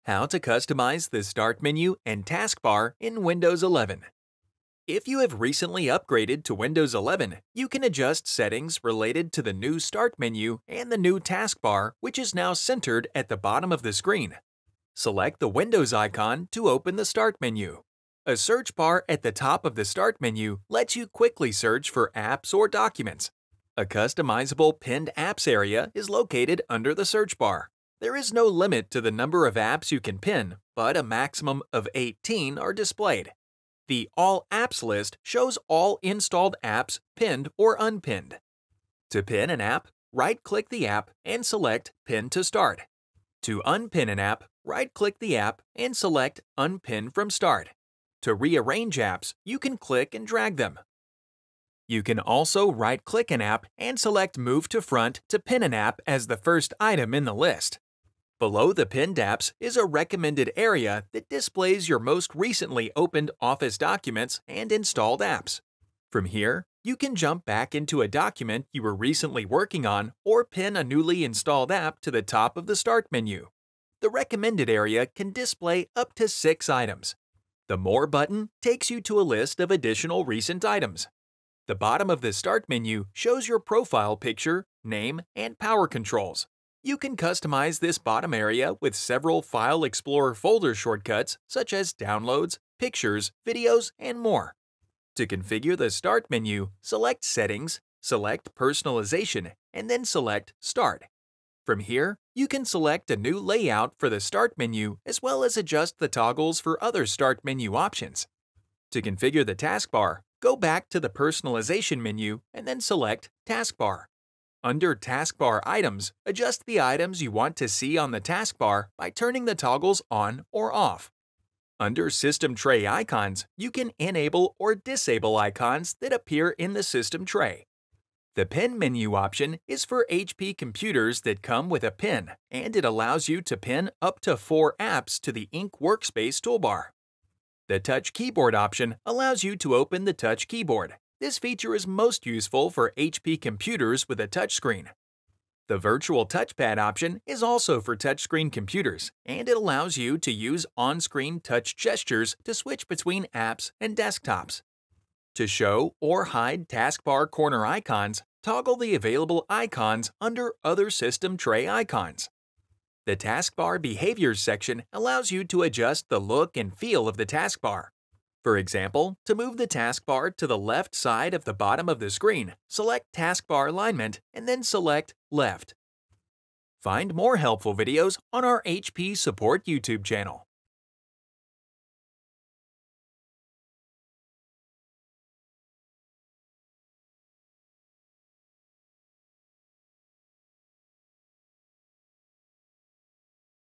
How to customize the Start menu and taskbar in Windows 11. If you have recently upgraded to Windows 11, you can adjust settings related to the new Start menu and the new taskbar, which is now centered at the bottom of the screen. Select the Windows icon to open the Start menu. A search bar at the top of the Start menu lets you quickly search for apps or documents. A customizable pinned apps area is located under the search bar. There is no limit to the number of apps you can pin, but a maximum of 18 are displayed. The All Apps list shows all installed apps pinned or unpinned. To pin an app, right-click the app and select Pin to Start. To unpin an app, right-click the app and select Unpin from Start. To rearrange apps, you can click and drag them. You can also right-click an app and select Move to Front to pin an app as the first item in the list. Below the pinned apps is a recommended area that displays your most recently opened Office documents and installed apps. From here, you can jump back into a document you were recently working on or pin a newly installed app to the top of the Start menu. The recommended area can display up to 6 items. The More button takes you to a list of additional recent items. The bottom of the Start menu shows your profile picture, name, and power controls. You can customize this bottom area with several File Explorer folder shortcuts such as Downloads, Pictures, Videos, and more. To configure the Start menu, select Settings, select Personalization, and then select Start. From here, you can select a new layout for the Start menu as well as adjust the toggles for other Start menu options. To configure the taskbar, go back to the Personalization menu and then select Taskbar. Under Taskbar Items, adjust the items you want to see on the taskbar by turning the toggles on or off. Under System Tray Icons, you can enable or disable icons that appear in the system tray. The Pin menu option is for HP computers that come with a pin, and it allows you to pin up to 4 apps to the Ink Workspace toolbar. The Touch Keyboard option allows you to open the Touch Keyboard. This feature is most useful for HP computers with a touchscreen. The Virtual Touchpad option is also for touchscreen computers, and it allows you to use on-screen touch gestures to switch between apps and desktops. To show or hide taskbar corner icons, toggle the available icons under Other System Tray Icons. The Taskbar Behaviors section allows you to adjust the look and feel of the taskbar. For example, to move the taskbar to the left side of the bottom of the screen, select Taskbar Alignment and then select Left. Find more helpful videos on our HP Support YouTube channel.